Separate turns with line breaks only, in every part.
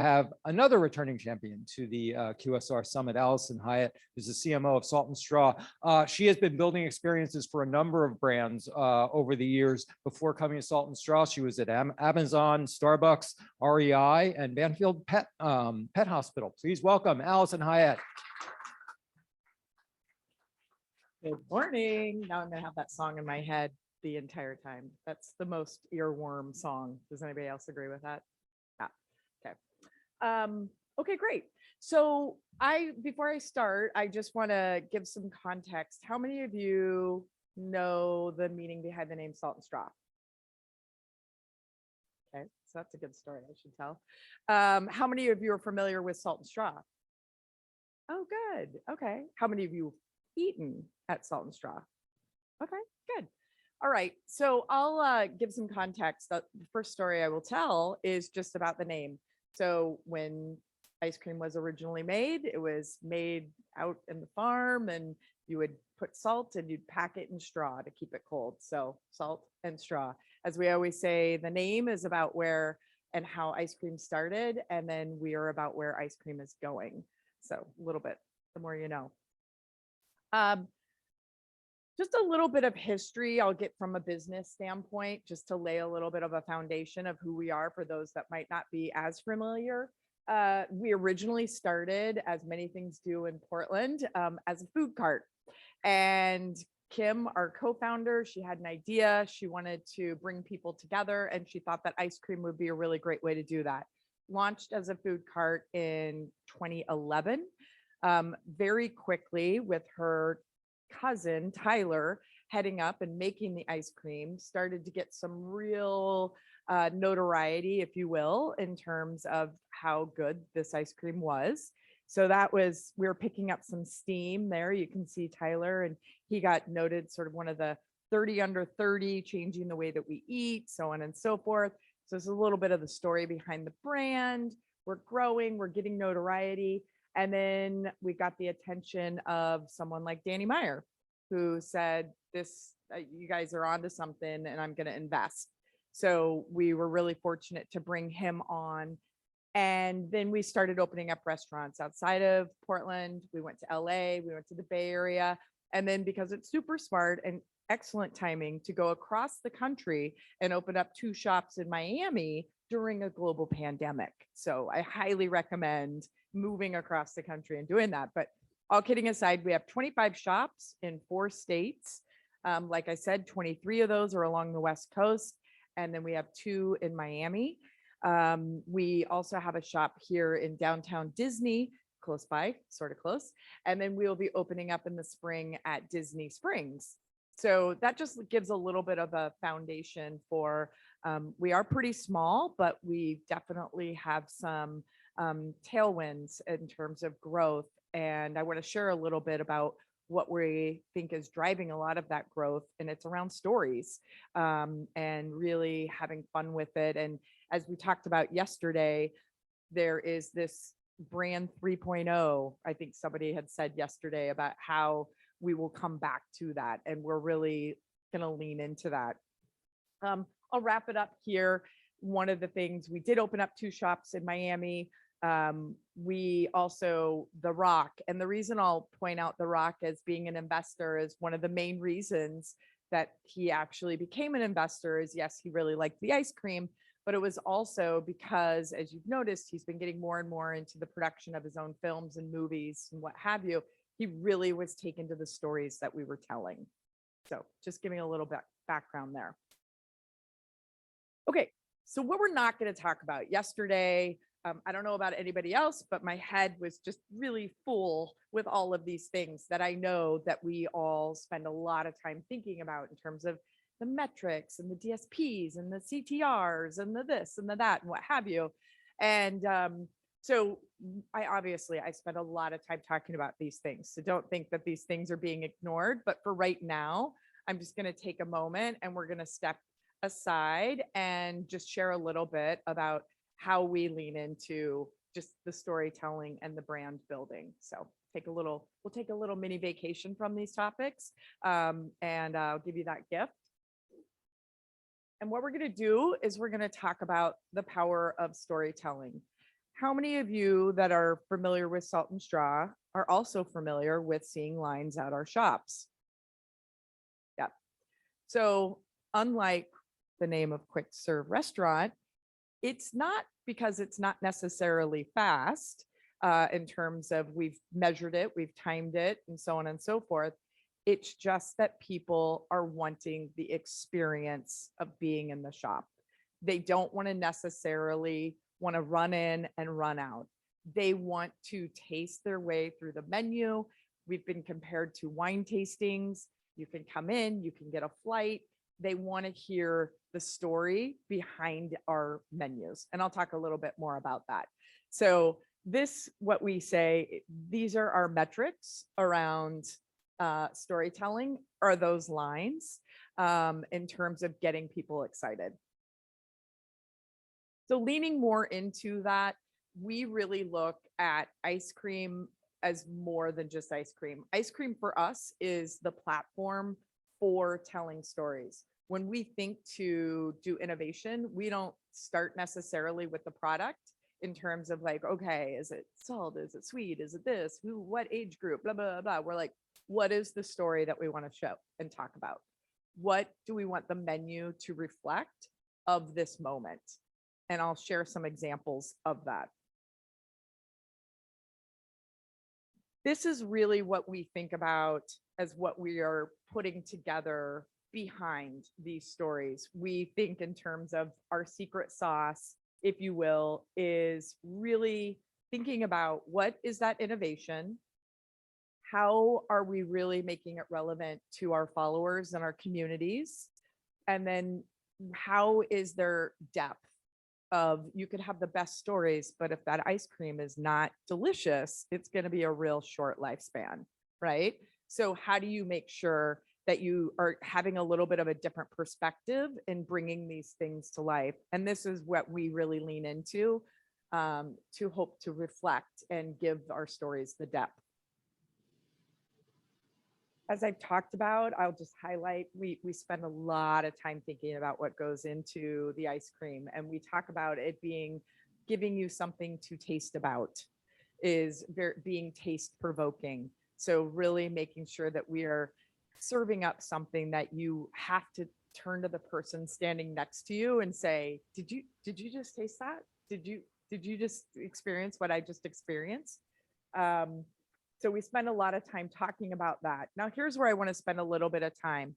have another returning champion to the QSR Summit, Alison Hiatt, who's the CMO of Salt and Straw. She has been building experiences for a number of brands over the years. Before coming to Salt and Straw, she was at Amazon, Starbucks, REI, and Banfield Pet Hospital. Please welcome Alison Hiatt.
Good morning. Now I'm going to have that song in my head the entire time. That's the most earworm song. Does anybody else agree with that? Yeah. Okay. Okay, great. So before I start, I just want to give some context. How many of you know the meaning behind the name Salt and Straw? Okay, so that's a good story, I should tell. How many of you are familiar with Salt and Straw? Oh, good. Okay. How many of you eaten at Salt and Straw? Okay, good. All right, so I'll give some context. The first story I will tell is just about the name. So when ice cream was originally made, it was made out in the farm, and you would put salt and you'd pack it in straw to keep it cold. So salt and straw. As we always say, the name is about where and how ice cream started, and then we are about where ice cream is going. So a little bit, the more you know. Just a little bit of history I'll get from a business standpoint, just to lay a little bit of a foundation of who we are for those that might not be as familiar. We originally started, as many things do in Portland, as a food cart. And Kim, our co-founder, she had an idea. She wanted to bring people together, and she thought that ice cream would be a really great way to do that. Launched as a food cart in 2011. Very quickly, with her cousin Tyler heading up and making the ice cream, started to get some real notoriety, if you will, in terms of how good this ice cream was. So we were picking up some steam there. You can see Tyler, and he got noted sort of one of the 30 under 30, changing the way that we eat, so on and so forth. So it's a little bit of the story behind the brand. We're growing, we're getting notoriety. And then we got the attention of someone like Danny Meyer, who said, you guys are onto something, and I'm going to invest. So we were really fortunate to bring him on. And then we started opening up restaurants outside of Portland. We went to LA, we went to the Bay Area. And then, because it's super smart and excellent timing, to go across the country and open up 2 shops in Miami during a global pandemic. So I highly recommend moving across the country and doing that. But all kidding aside, we have 25 shops in 4 states. Like I said, 23 of those are along the West Coast. And then we have 2 in Miami. We also have a shop here in downtown Disney, close by, sort of close. And then we'll be opening up in the spring at Disney Springs. So that just gives a little bit of a foundation for, we are pretty small, but we definitely have some tailwinds in terms of growth. And I want to share a little bit about what we think is driving a lot of that growth. And it's around stories, and really having fun with it. And as we talked about yesterday, there is this brand 3.0. I think somebody had said yesterday about how we will come back to that. And we're really going to lean into that. I'll wrap it up here. One of the things, we did open up 2 shops in Miami. We also, The Rock, and the reason I'll point out The Rock as being an investor is one of the main reasons that he actually became an investor is, yes, he really liked the ice cream, but it was also because, as you've noticed, he's been getting more and more into the production of his own films and movies and what have you. He really was taken to the stories that we were telling. So just giving a little bit background there. Okay, so what we're not going to talk about yesterday, I don't know about anybody else, but my head was just really full with all of these things that I know that we all spend a lot of time thinking about in terms of the metrics and the DSPs and the CTRs and the this and the that and what have you. And so I spend a lot of time talking about these things. So don't think that these things are being ignored. But for right now, I'm just going to take a moment and we're going to step aside and just share a little bit about how we lean into just the storytelling and the brand building. So we'll take a little mini vacation from these topics, and I'll give you that gift. And what we're going to do is we're going to talk about the power of storytelling. How many of you that are familiar with Salt and Straw are also familiar with seeing lines at our shops? Yeah. So unlike the name of quick serve restaurant, it's not because it's not necessarily fast in terms of we've measured it, we've timed it, and so on and so forth. It's just that people are wanting the experience of being in the shop. They don't want to necessarily want to run in and run out. They want to taste their way through the menu. We've been compared to wine tastings. You can come in, you can get a flight. They want to hear the story behind our menus. And I'll talk a little bit more about that. So this, what we say, these are our metrics around storytelling, are those lines in terms of getting people excited. So leaning more into that, we really look at ice cream as more than just ice cream. Ice cream for us is the platform for telling stories. When we think to do innovation, we don't start necessarily with the product in terms of like, okay, is it salt? Is it sweet? Is it this? Who, what age group? Blah, blah, blah. We're like, what is the story that we want to show and talk about? What do we want the menu to reflect of this moment? And I'll share some examples of that. This is really what we think about as what we are putting together behind these stories. We think in terms of our secret sauce, if you will, is really thinking about what is that innovation? How are we really making it relevant to our followers and our communities? And then how is there depth of, you could have the best stories, but if that ice cream is not delicious, it's going to be a real short lifespan, right? So how do you make sure that you are having a little bit of a different perspective in bringing these things to life? And this is what we really lean into to hope to reflect and give our stories the depth. As I've talked about, I'll just highlight, we spend a lot of time thinking about what goes into the ice cream, and we talk about it being, giving you something to taste about, is being taste provoking. So really making sure that we are serving up something that you have to turn to the person standing next to you and say, did you just taste that? Did you just experience what I just experienced? So we spend a lot of time talking about that. Now, here's where I want to spend a little bit of time.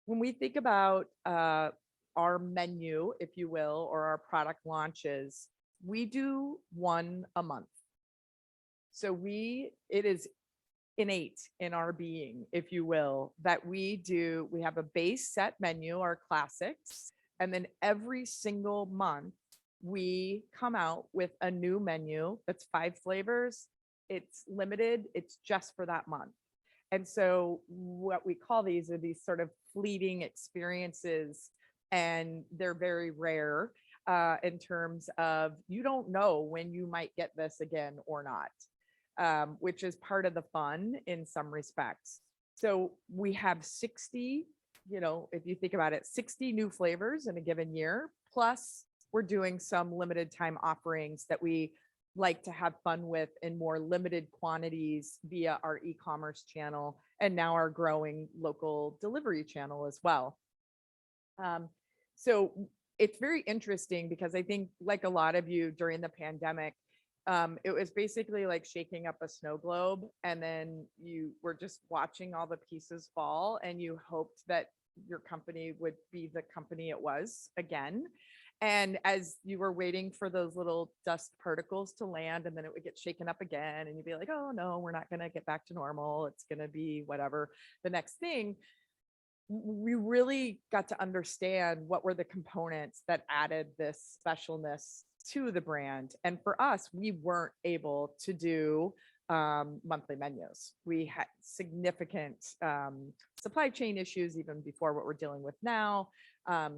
When we think about our menu, if you will, or our product launches, we do one a month. So it is innate in our being, if you will, that we have a base set menu, our classics, and then every single month we come out with a new menu that's 5 flavors. It's limited, it's just for that month. And so what we call these are these sort of fleeting experiences, and they're very rare in terms of, you don't know when you might get this again or not, which is part of the fun in some respects. So we have 60, if you think about it, 60 new flavors in a given year, plus we're doing some limited time offerings that we like to have fun with in more limited quantities via our e-commerce channel, and now our growing local delivery channel as well. So it's very interesting because I think, like a lot of you during the pandemic, it was basically like shaking up a snow globe, and then you were just watching all the pieces fall, and you hoped that your company would be the company it was again. And as you were waiting for those little dust particles to land, and then it would get shaken up again, and you'd be like, oh no, we're not going to get back to normal. It's going to be whatever the next thing. We really got to understand what were the components that added this specialness to the brand. And for us, we weren't able to do monthly menus. We had significant supply chain issues even before what we're dealing with now.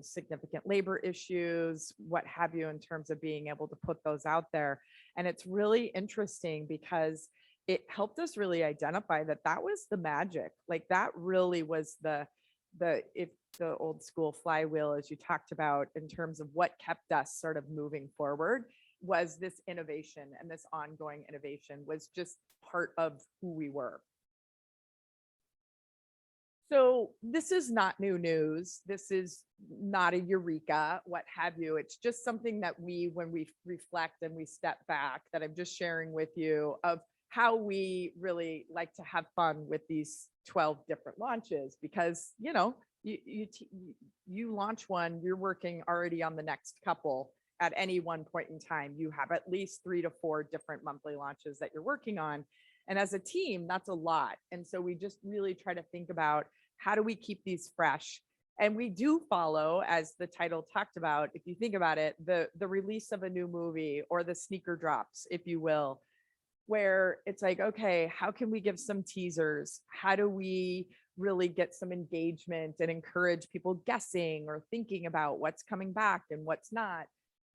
Significant labor issues, what have you, in terms of being able to put those out there. And it's really interesting because it helped us really identify that was the magic. Like that really was the old school flywheel, as you talked about, in terms of what kept us sort of moving forward. was this innovation, and this ongoing innovation was just part of who we were. So this is not new news. This is not a eureka, what have you. It's just something that when we reflect and we step back, that I'm just sharing with you of how we really like to have fun with these 12 different launches, because, you launch one, you're working already on the next couple at any one point in time. You have at least 3 to 4 different monthly launches that you're working on. And as a team, that's a lot. And so we just really try to think about, how do we keep these fresh? And we do follow, as the title talked about, if you think about it, the release of a new movie, or the sneaker drops, if you will, where it's like, okay, how can we give some teasers? How do we really get some engagement and encourage people guessing or thinking about what's coming back and what's not?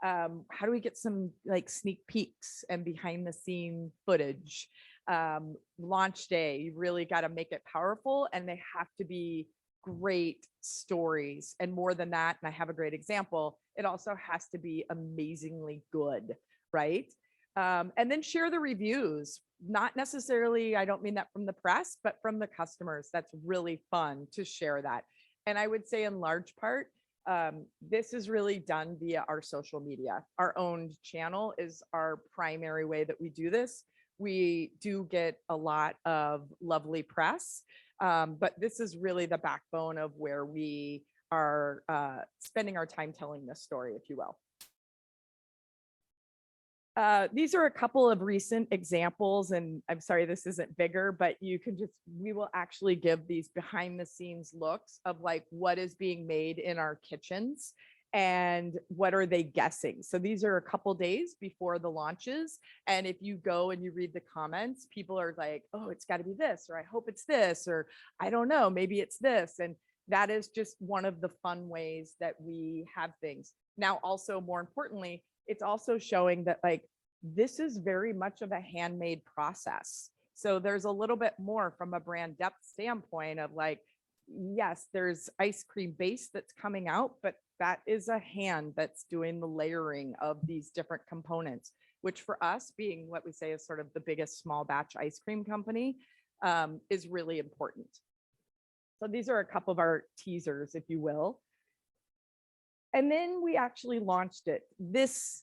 How do we get some like sneak peeks and behind the scene footage? Launch day, you really got to make it powerful, and they have to be great stories. And more than that, and I have a great example, it also has to be amazingly good, right? And then share the reviews. Not necessarily, I don't mean that from the press, but from the customers. That's really fun to share that. And I would say in large part, this is really done via our social media. Our own channel is our primary way that we do this. We do get a lot of lovely press, but this is really the backbone of where we are spending our time telling this story, if you will. These are a couple of recent examples, and I'm sorry this isn't bigger, but we will actually give these behind the scenes looks of like what is being made in our kitchens and what are they guessing. So these are a couple days before the launches. And if you go and you read the comments, people are like, oh, it's got to be this, or I hope it's this, or I don't know, maybe it's this. And that is just one of the fun ways that we have things. Now, also more importantly, it's also showing that like, this is very much of a handmade process. So there's a little bit more from a brand depth standpoint of like, yes, there's ice cream base that's coming out, but that is a hand that's doing the layering of these different components, which for us, being what we say is sort of the biggest small batch ice cream company, is really important. So these are a couple of our teasers, if you will. And then we actually launched it this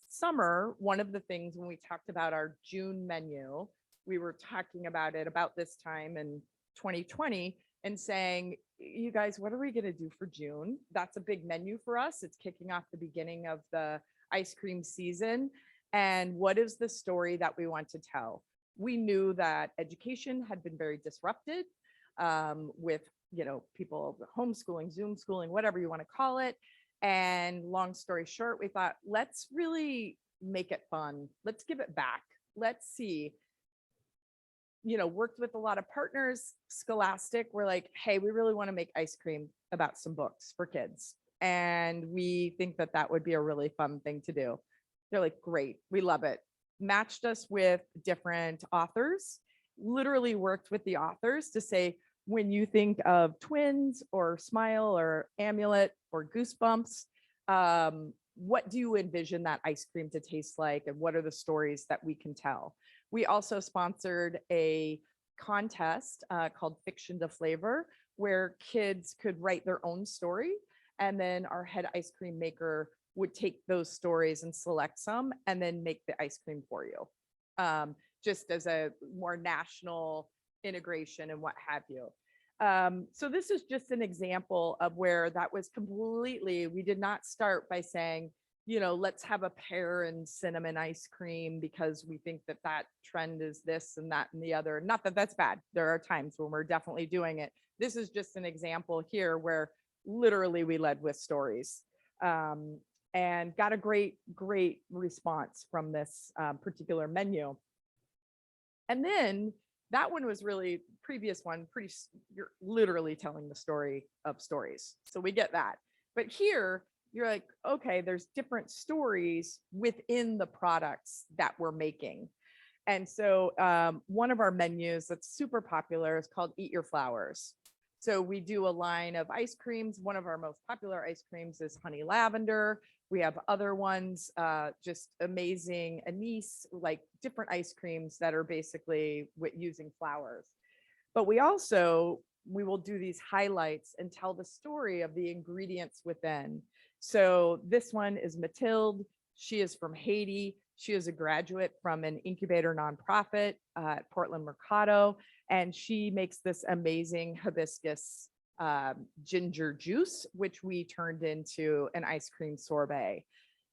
summer. One of the things when we talked about our June menu, we were talking about it about this time in 2020 and saying, you guys, what are we going to do for June? That's a big menu for us. It's kicking off the beginning of the ice cream season. And what is the story that we want to tell? We knew that education had been very disrupted with, people homeschooling, Zoom schooling, whatever you want to call it. And long story short, we thought, let's really make it fun. Let's give it back. Let's see. Worked with a lot of partners. Scholastic, we're like, hey, we really want to make ice cream about some books for kids. And we think that that would be a really fun thing to do. They're like, great, we love it. Matched us with different authors, literally worked with the authors to say, when you think of Twins or Smile or Amulet or Goosebumps, what do you envision that ice cream to taste like? And what are the stories that we can tell? We also sponsored a contest called Fiction to Flavor, where kids could write their own story. And then our head ice cream maker would take those stories and select some and then make the ice cream for you, just as a more national integration and what have you. So this is just an example of where that was completely, we did not start by saying, let's have a pear and cinnamon ice cream because we think that that trend is this and that and the other. Not that that's bad. There are times when we're definitely doing it. This is just an example here where literally we led with stories, and got a great response from this particular menu. And then that one was really previous one, you're literally telling the story of stories. So we get that. But here you're like, okay, there's different stories within the products that we're making. And so one of our menus that's super popular is called Eat Your Flowers. So we do a line of ice creams. One of our most popular ice creams is honey lavender. We have other ones, just amazing anise, like different ice creams that are basically using flowers. But we will do these highlights and tell the story of the ingredients within. So this one is Mathilde. She is from Haiti. She is a graduate from an incubator nonprofit at Portland Mercado, and she makes this amazing hibiscus ginger juice, which we turned into an ice cream sorbet.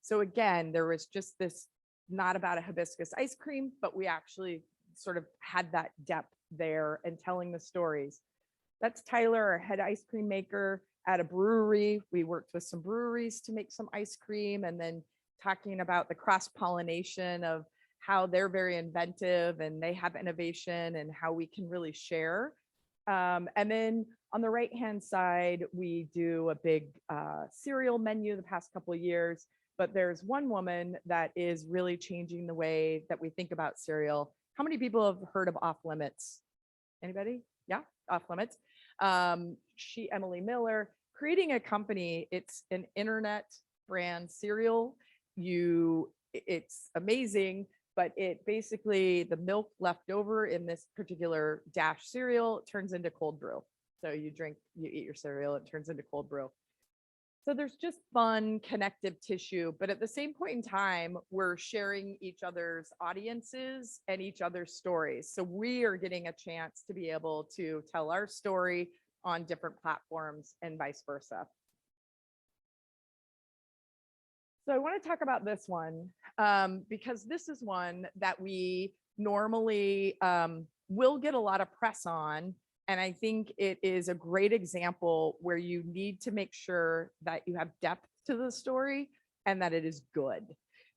So again, there was just this, not about a hibiscus ice cream, but we actually sort of had that depth there and telling the stories. That's Tyler, our head ice cream maker at a brewery. We worked with some breweries to make some ice cream, and then talking about the cross-pollination of how they're very inventive and they have innovation and how we can really share. And then on the right-hand side, we do a big cereal menu the past couple of years, but there's one woman that is really changing the way that we think about cereal. How many people have heard of Off Limits? Anybody? Yeah, Off Limits. Emily Miller, creating a company. It's an internet brand cereal. It's amazing, but it basically, the milk left over in this particular Dash cereal turns into cold brew. So you eat your cereal, it turns into cold brew. So there's just fun connective tissue, but at the same point in time, we're sharing each other's audiences and each other's stories. So we are getting a chance to be able to tell our story on different platforms and vice versa. So I want to talk about this one because this is one that we normally will get a lot of press on. And I think it is a great example where you need to make sure that you have depth to the story and that it is good.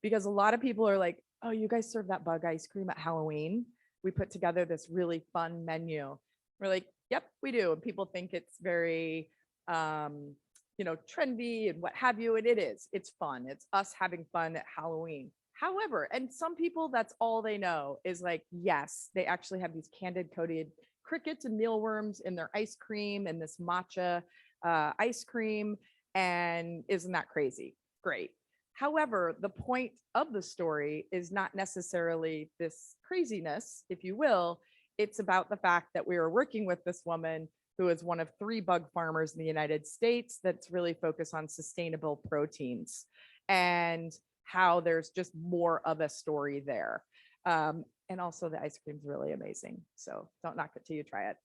Because a lot of people are like, oh, you guys serve that bug ice cream at Halloween? We put together this really fun menu. We're like, yep, we do. And people think it's very, trendy and what have you. And it is. It's fun. It's us having fun at Halloween. However, and some people, that's all they know is like, yes, they actually have these candy coated crickets and mealworms in their ice cream and this matcha ice cream. And isn't that crazy? Great. However, the point of the story is not necessarily this craziness, if you will. It's about the fact that we were working with this woman who is one of 3 bug farmers in the United States that's really focused on sustainable proteins and how there's just more of a story there. And also the ice cream's really amazing. So don't knock it till you try it.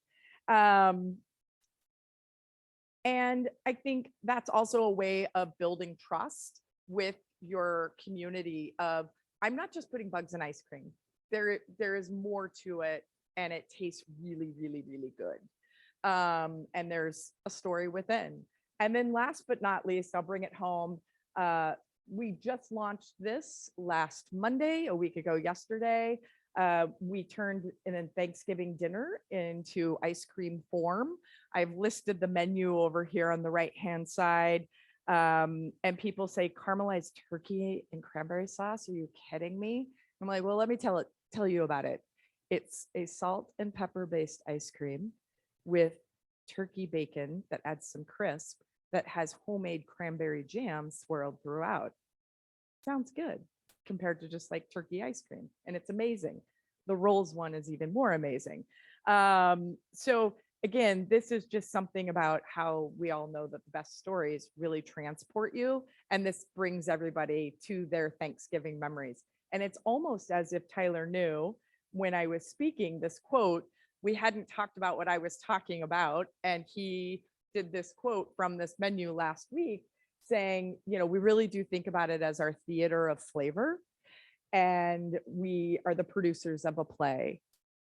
And I think that's also a way of building trust with your community of, I'm not just putting bugs in ice cream. There is more to it and it tastes really, really, really good. And there's a story within. And then last but not least, I'll bring it home. We just launched this last Monday, a week ago yesterday. We turned in a Thanksgiving dinner into ice cream form. I've listed the menu over here on the right-hand side. And people say caramelized turkey and cranberry sauce. Are you kidding me? I'm like, well, let me tell you about it. It's a salt and pepper based ice cream with turkey bacon that adds some crisp that has homemade cranberry jam swirled throughout. Sounds good compared to just like turkey ice cream. And it's amazing. The rolls one is even more amazing. So again, this is just something about how we all know that the best stories really transport you. And this brings everybody to their Thanksgiving memories. And it's almost as if Tyler knew when I was speaking this quote, we hadn't talked about what I was talking about. And he did this quote from this menu last week saying, we really do think about it as our theater of flavor. And we are the producers of a play.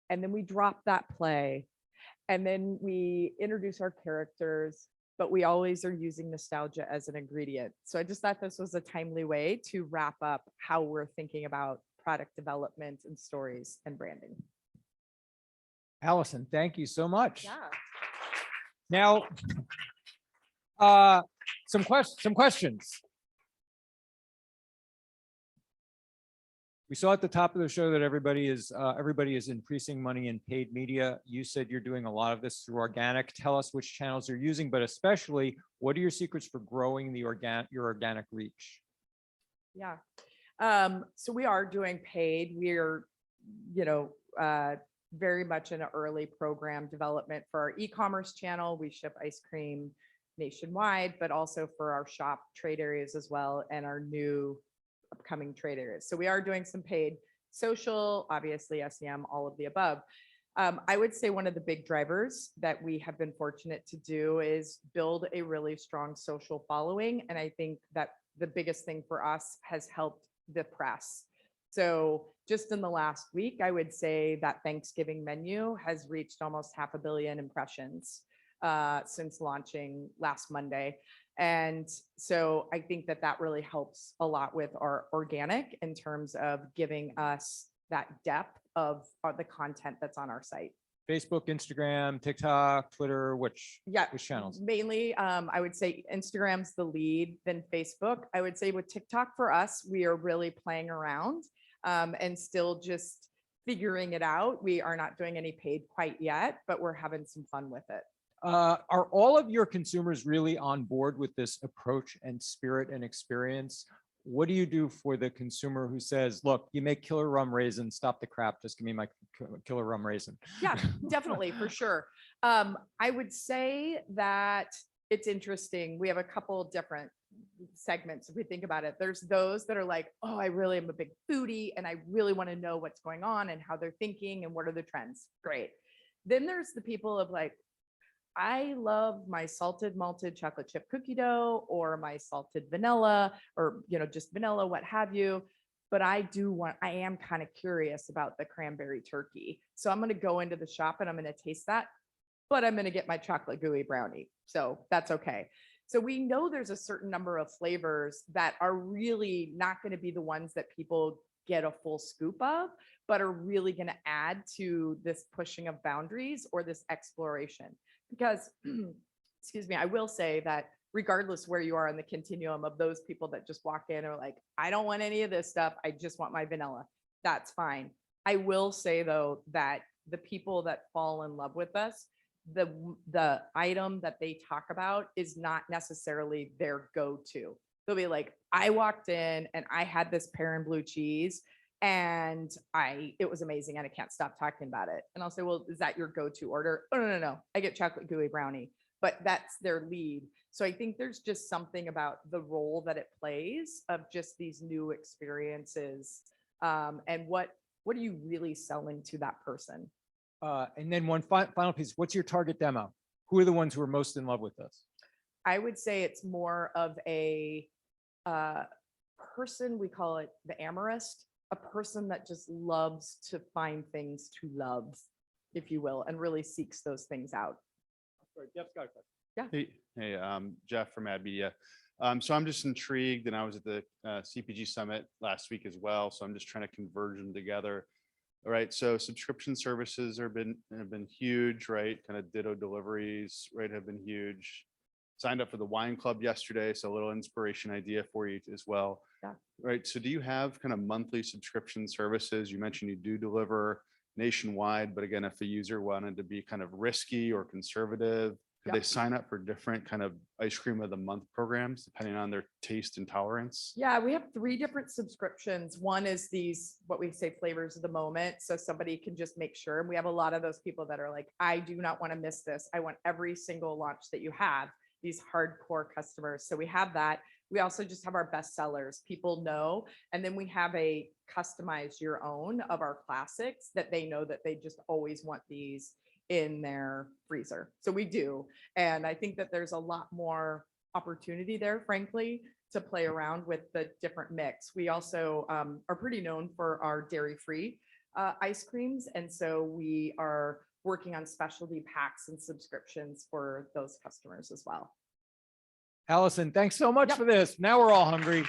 And then we drop that play. And then we introduce our characters, but we always are using nostalgia as an ingredient. So I just thought this was a timely way to wrap up how we're thinking about product development and stories and branding.
Alison, thank you so much.
Yeah.
Now, some questions. We saw at the top of the show that everybody is increasing money in paid media. You said you're doing a lot of this through organic. Tell us which channels you're using, but especially what are your secrets for growing your organic reach?
Yeah. So we are doing paid. We're, you know, very much in an early program development for our e-commerce channel. We ship ice cream nationwide, but also for our shop trade areas as well, and our new upcoming trade areas. So we are doing some paid social, obviously SEM, all of the above. I would say one of the big drivers that we have been fortunate to do is build a really strong social following. And I think that the biggest thing for us has helped the press. So just in the last week, I would say that Thanksgiving menu has reached almost 500 million impressions since launching last Monday. And so I think that that really helps a lot with our organic in terms of giving us that depth of the content that's on our site.
Facebook, Instagram, TikTok, Twitter, which channels?
Mainly, I would say Instagram's the lead, then Facebook. I would say with TikTok for us, we are really playing around and still just figuring it out. We are not doing any paid quite yet, but we're having some fun with it.
Are all of your consumers really on board with this approach and spirit and experience? What do you do for the consumer who says, look, you make killer rum raisin, stop the crap, just give me my killer rum raisin?
Yeah, definitely, for sure. I would say that it's interesting. We have a couple different segments if we think about it. There's those that are like, oh, I really am a big foodie and I really want to know what's going on and how they're thinking and what are the trends. Great. Then there's the people of like, I love my salted malted chocolate chip cookie dough or my salted vanilla or, you know, just vanilla, what have you. But I am kind of curious about the cranberry turkey. So I'm going to go into the shop and I'm going to taste that, but I'm going to get my chocolate gooey brownie. So that's okay. So we know there's a certain number of flavors that are really not going to be the ones that people get a full scoop of, but are really going to add to this pushing of boundaries or this exploration. Because, excuse me, I will say that regardless where you are in the continuum of those people that just walk in and are like, I don't want any of this stuff, I just want my vanilla, that's fine. I will say though, that the people that fall in love with us, the item that they talk about is not necessarily their go-to. They'll be like, I walked in and I had this pear and blue cheese and it was amazing and I can't stop talking about it. And I'll say, well, is that your go-to order? Oh, no. I get chocolate gooey brownie, but that's their lead. So I think there's just something about the role that it plays of just these new experiences. And what are you really selling to that person?
And then one final piece, what's your target demo? Who are the ones who are most in love with this?
I would say it's more of a person, we call it the amorist, a person that just loves to find things to love, if you will, and really seeks those things out.
Sorry, Jeff's got a question.
Yeah.
Hey, Jeff from Ad Media. So I'm just intrigued, and I was at the CPG Summit last week as well. So I'm just trying to converge them together. All right. So subscription services have been huge, right? Kind of ditto deliveries, right? Have been huge. Signed up for the wine club yesterday, so a little inspiration idea for you as well.
Yeah.
Right. So do you have kind of monthly subscription services? You mentioned you do deliver nationwide, but again, if a user wanted to be kind of risky or conservative, could they sign up for different kind of ice cream of the month programs depending on their taste and tolerance?
Yeah, we have 3 different subscriptions. One is these, what we say, flavors of the moment. So somebody can just make sure. And we have a lot of those people that are like, I do not want to miss this. I want every single launch that you have, these hardcore customers. So we have that. We also just have our best sellers, people know. And then we have a customize your own of our classics that they know that they just always want these in their freezer. So we do. And I think that there's a lot more opportunity there, frankly, to play around with the different mix. We also are pretty known for our dairy-free ice creams. And so we are working on specialty packs and subscriptions for those customers as well.
Alison, thanks so much for this. Now we're all hungry.